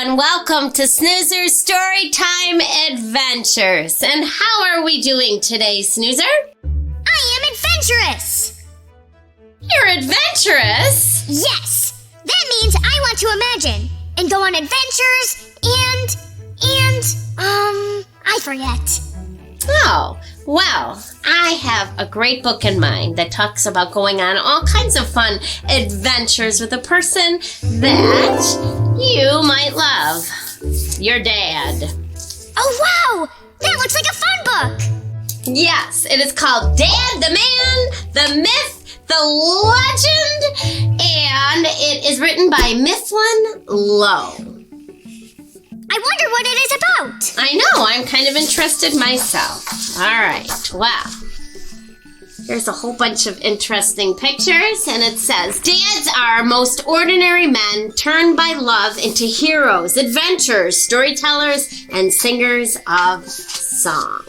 and welcome to Snoozer's Storytime Adventures. And how are we doing today, Snoozer? I am adventurous. You're adventurous? Yes, that means I want to imagine and go on adventures and I forget. Oh, well, I have a great book in mind that talks about going on all kinds of fun adventures with a person that you might love. Your dad. Oh, wow! That looks like a fun book! Yes, it is called Dad, the Man, the Myth, the Legend, and it is written by Mifflin Lowe. I wonder what it is about. I know, I'm kind of interested myself. All right, wow. There's a whole bunch of interesting pictures, and it says, Dads are most ordinary men turned by love into heroes, adventurers, storytellers, and singers of song.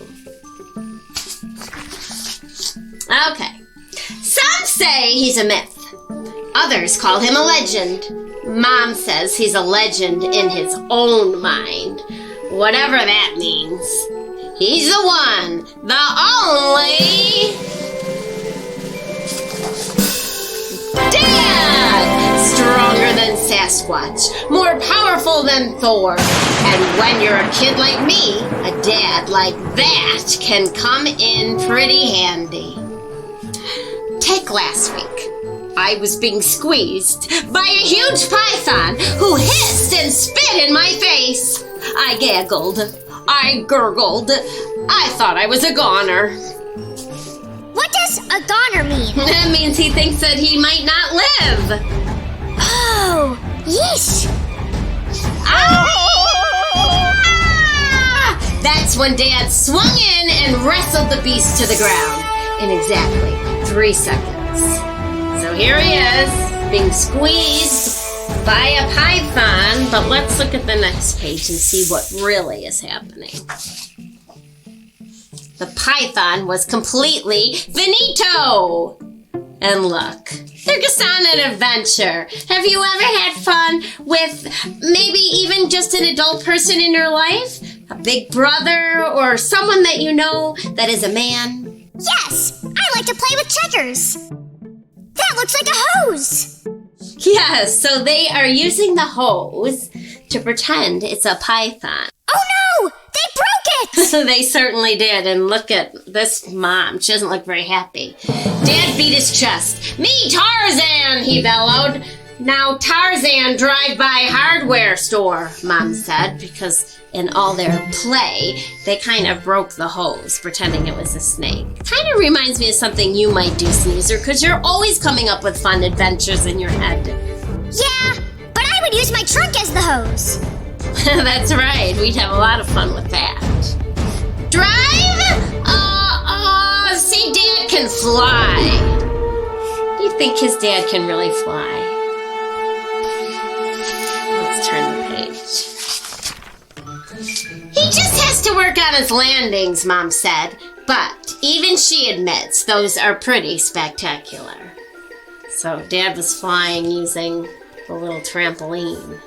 Okay. Some say he's a myth. Others call him a legend. Mom says he's a legend in his own mind. Whatever that means. He's the one, the only... Dad! Stronger than Sasquatch, more powerful than Thor. And when you're a kid like me, a dad like that can come in pretty handy. Take last week. I was being squeezed by a huge python who hissed and spit in my face. I gaggled. I gurgled. I thought I was a goner. What does a goner mean? That means he thinks that he might not live. Oh, yeesh. Ah! That's when Dad swung in and wrestled the beast to the ground in exactly 3 seconds. So here he is, being squeezed by a python, but let's look at the next page and see what really is happening. The python was completely finito. And look, they're just on an adventure. Have you ever had fun with maybe even just an adult person in your life? A big brother or someone that you know that is a man? Yes, I like to play with checkers. That looks like a hose. Yes, so they are using the hose to pretend it's a python. Oh no! They broke it! They certainly did, and look at this mom. She doesn't look very happy. Dad beat his chest. Me, Tarzan, he bellowed. Now Tarzan drive-by hardware store, Mom said, because in all their play, they kind of broke the hose, pretending it was a snake. Kind of reminds me of something you might do, Snoozer, because you're always coming up with fun adventures in your head. Yeah, but I would use my trunk as the hose. That's right. We'd have a lot of fun with that. Drive? See, Dad can fly. Do you think his dad can really fly? Let's turn the page. He just has to work on his landings, Mom said. But even she admits those are pretty spectacular. So Dad was flying using the little trampoline.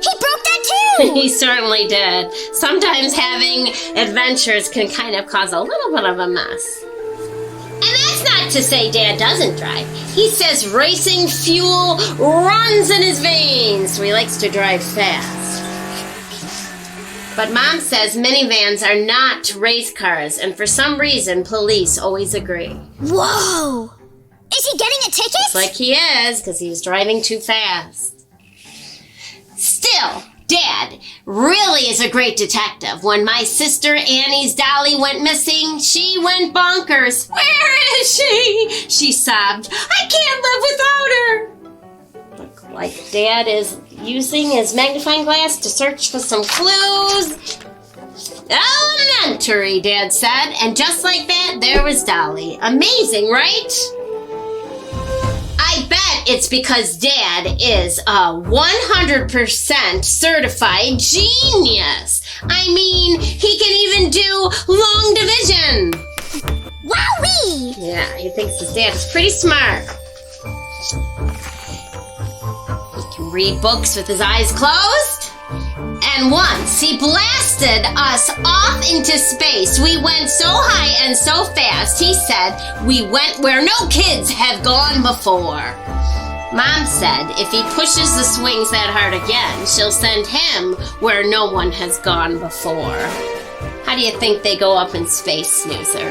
He broke that too! He certainly did. Sometimes having adventures can kind of cause a little bit of a mess. And that's not to say Dad doesn't drive. He says racing fuel runs in his veins, so he likes to drive fast. But Mom says minivans are not race cars, and for some reason, police always agree. Whoa! Is he getting a ticket? Looks like he is, because he's driving too fast. Still, Dad really is a great detective. When my sister Annie's dolly went missing, she went bonkers. Where is she? She sobbed. I can't live without her. Look like Dad is using his magnifying glass to search for some clues. Elementary, Dad said. And just like that, there was Dolly. Amazing, right? I bet it's because Dad is a 100% certified genius. I mean, he can even do long division. Wowee! Yeah, he thinks his dad is pretty smart. He can read books with his eyes closed. And once he blasted us off into space. We went so high and so fast, he said, we went where no kids have gone before. Mom said if he pushes the swings that hard again, she'll send him where no one has gone before. How do you think they go up in space, Snoozer?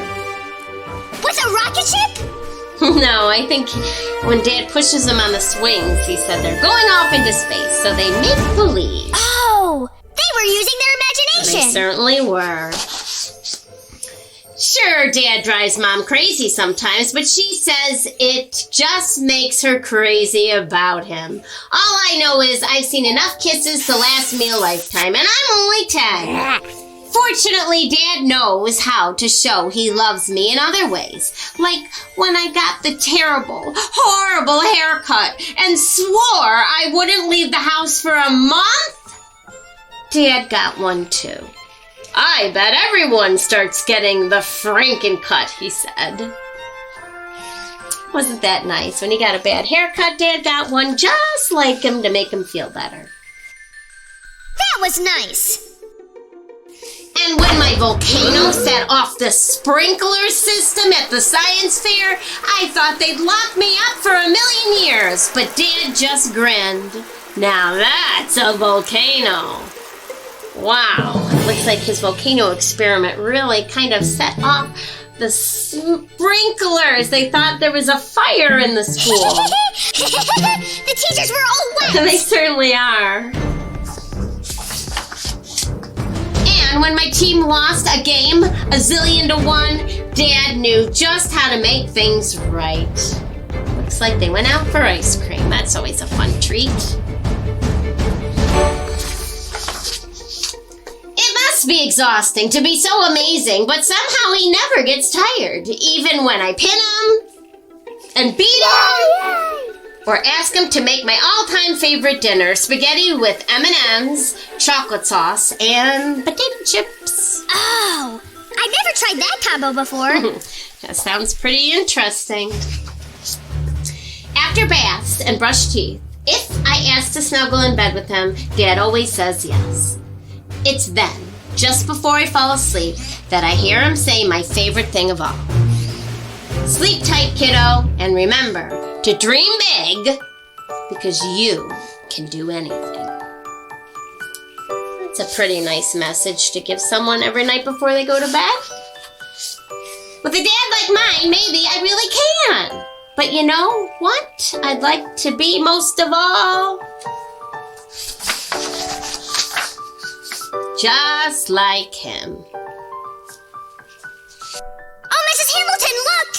With a rocket ship? No, I think when Dad pushes them on the swings, he said they're going off into space, so they make believe. Oh, they were using their imagination. They certainly were. Sure, Dad drives Mom crazy sometimes, but she says it just makes her crazy about him. All I know is I've seen enough kisses to last me a lifetime, and I'm only 10. Fortunately, Dad knows how to show he loves me in other ways. Like when I got the terrible, horrible haircut and swore I wouldn't leave the house for a month. Dad got one too. I bet everyone starts getting the Frankencut, he said. Wasn't that nice? When he got a bad haircut, Dad got one just like him to make him feel better. That was nice. And when my volcano set off the sprinkler system at the science fair, I thought they'd lock me up for 1,000,000 years. But Dad just grinned. Now that's a volcano. Wow, it looks like his volcano experiment really kind of set off the sprinklers. They thought there was a fire in the school. The teachers were all wet. They certainly are. And when my team lost a game, 1,000,000-1, Dad knew just how to make things right. Looks like they went out for ice cream. That's always a fun treat. It must be exhausting to be so amazing, but somehow he never gets tired, even when I pin him and beat him. Or ask him to make my all-time favorite dinner, spaghetti with M&M's, chocolate sauce, and potato chips. Oh, I've never tried that combo before. That sounds pretty interesting. After baths and brushed teeth, if I ask to snuggle in bed with him, Dad always says yes. It's then, just before I fall asleep, that I hear him say my favorite thing of all. Sleep tight, kiddo, and remember to dream big, because you can do anything. That's a pretty nice message to give someone every night before they go to bed. With a dad like mine, maybe I really can. But you know what I'd like to be most of all? Just like him. Oh, Mrs. Hamilton, look!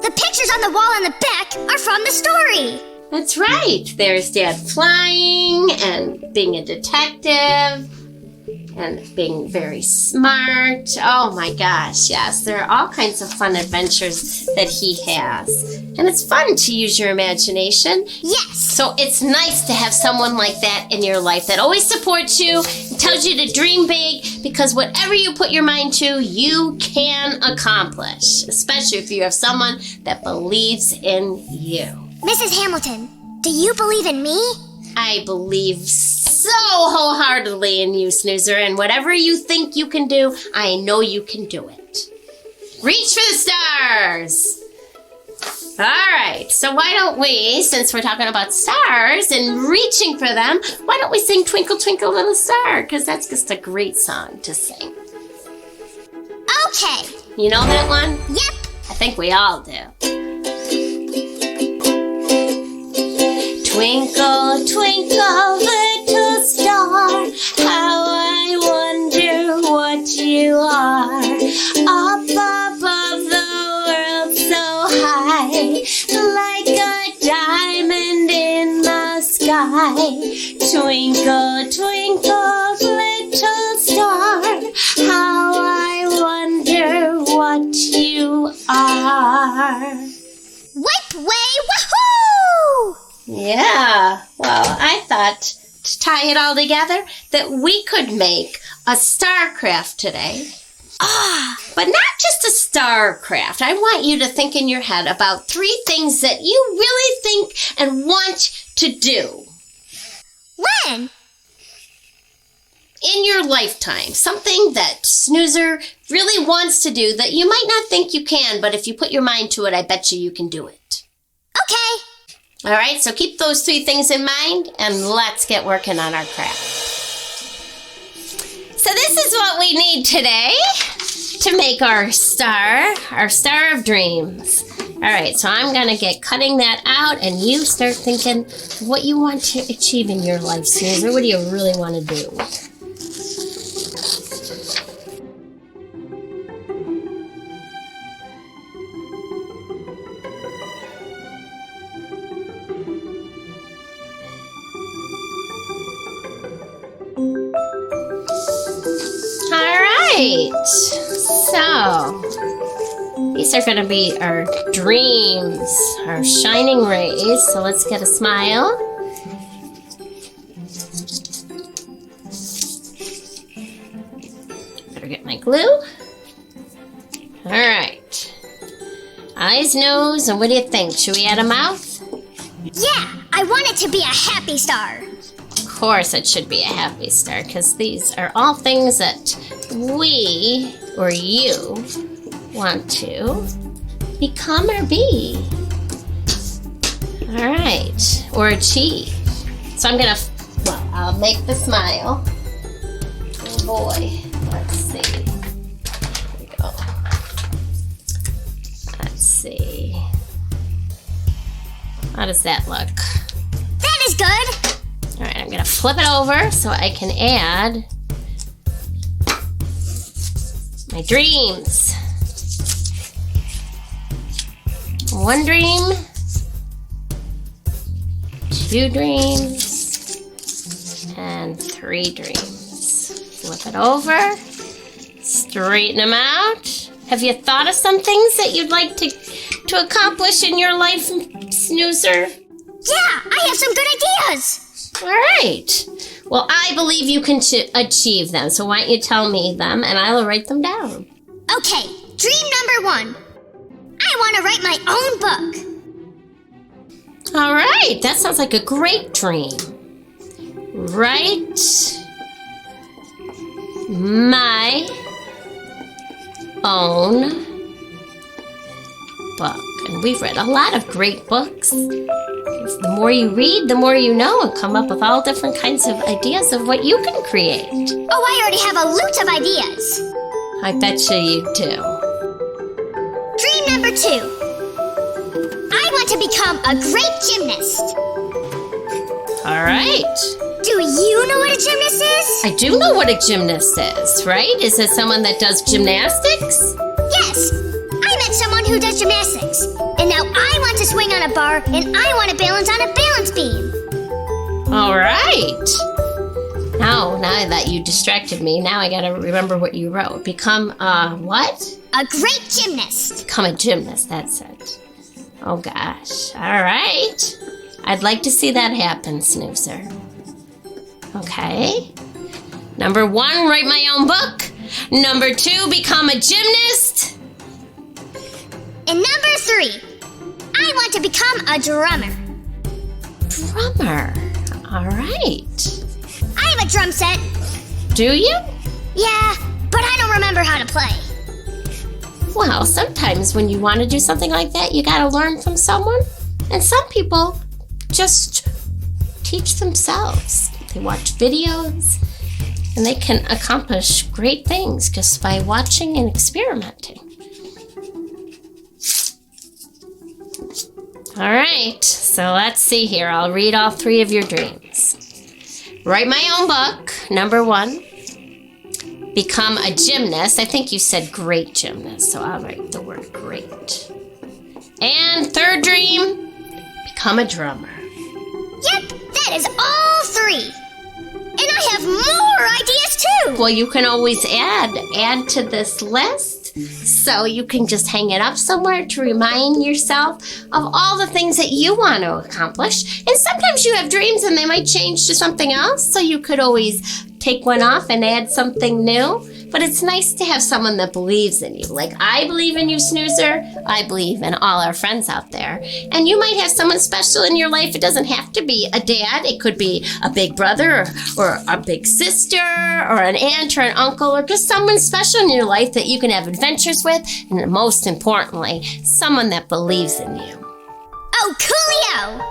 The pictures on the wall in the back are from the story. That's right. There's Dad flying and being a detective and being very smart. Oh my gosh, yes. There are all kinds of fun adventures that he has. And it's fun to use your imagination. Yes. So it's nice to have someone like that in your life that always supports you and tells you to dream big, because whatever you put your mind to, you can accomplish, especially if you have someone that believes in you. Mrs. Hamilton, do you believe in me? I believe so wholeheartedly in you, Snoozer, and whatever you think you can do, I know you can do it. Reach for the stars! All right, so why don't we, since we're talking about stars and reaching for them, why don't we sing Twinkle, Twinkle, Little Star? Because that's just a great song to sing. Okay. You know that one? Yep. I think we all do. Twinkle, twinkle, little star, how I wonder what you are. Up above the world so high, like a diamond in the sky. Twinkle, twinkle, little star, how I wonder what you are. Wipe way, woohoo! Yeah, well, I thought to tie it all together that we could make a starcraft today. But not just a starcraft. I want you to think in your head about 3 things that you really think and want to do. When? in your lifetime, something that Snoozer really wants to do that you might not think you can, but if you put your mind to it, I bet you can do it. Okay. All right, so keep those 3 things in mind, and let's get working on our craft. So this is what we need today to make our star of dreams. All right, so I'm going to get cutting that out, and you start thinking what you want to achieve in your life, Snoozer. What do you really want to do? All right, so these are going to be our dreams, our shining rays. So let's get a smile. Better get my glue. All right. Eyes, nose, and what do you think? Should we add a mouth? Yeah, I want it to be a happy star. Of course it should be a happy star, because these are all things that we, or you, want to become or be. All right, or achieve. So I'm gonna, I'll make the smile. Oh boy, let's see. Here we go. Let's see. How does that look? That is good. All right, I'm gonna flip it over so I can add my dreams. 1 dream, 2 dreams, and 3 dreams. Flip it over, straighten them out. Have you thought of some things that you'd like to accomplish in your life, Snoozer? Yeah, I have some good ideas. All right. Well, I believe you can achieve them, so why don't you tell me them, and I'll write them down. Okay, dream number 1. I want to write my own book. All right, that sounds like a great dream. Write my own book. And we've read a lot of great books. The more you read, the more you know, and come up with all different kinds of ideas of what you can create. Oh, I already have a loot of ideas. I bet you do. Dream number 2. I want to become a great gymnast. All right. Do you know what a gymnast is? I do know what a gymnast is, right? Is it someone that does gymnastics? Yes. I met someone who does gymnastics. And now I want to swing on a bar, and I want to balance on a balance beam. All right. Now that you distracted me, now I gotta remember what you wrote. Become a what? A great gymnast. Become a gymnast, that's it. Oh gosh. All right. I'd like to see that happen, Snoozer. Okay. Number 1, write my own book. Number 2, become a gymnast. And number 3, I want to become a drummer. Drummer. All right. I have a drum set. Do you? Yeah, but I don't remember how to play. Well, sometimes when you want to do something like that, you gotta learn from someone. And some people just teach themselves. They watch videos, and they can accomplish great things just by watching and experimenting. All right, so let's see here. I'll read all 3 of your dreams. Write my own book, number 1. Become a gymnast. I think you said great gymnast, so I'll write the word great. And 3rd dream, become a drummer. Yep, that is all 3. And I have more ideas too. Well, you can always add to this list. So you can just hang it up somewhere to remind yourself of all the things that you want to accomplish. And sometimes you have dreams and they might change to something else. So you could always take one off and add something new. But it's nice to have someone that believes in you. Like I believe in you, Snoozer. I believe in all our friends out there. And you might have someone special in your life. It doesn't have to be a dad. It could be a big brother or a big sister or an aunt or an uncle or just someone special in your life that you can have adventures with. And most importantly, someone that believes in you. Oh, coolio!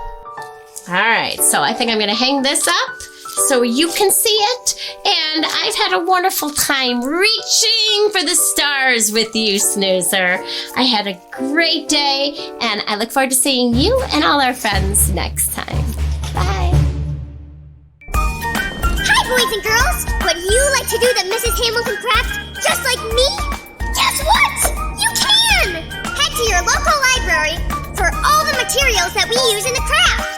All right, so I think I'm going to hang this up so you can see it. And I've had a wonderful time reaching for the stars with you, Snoozer. I had a great day, and I look forward to seeing you and all our friends next time. Bye. Hi, boys and girls! Would you like to do the Mrs. Hamilton craft just like me? Guess what? You can! Head to your local library for all the materials that we use in the craft.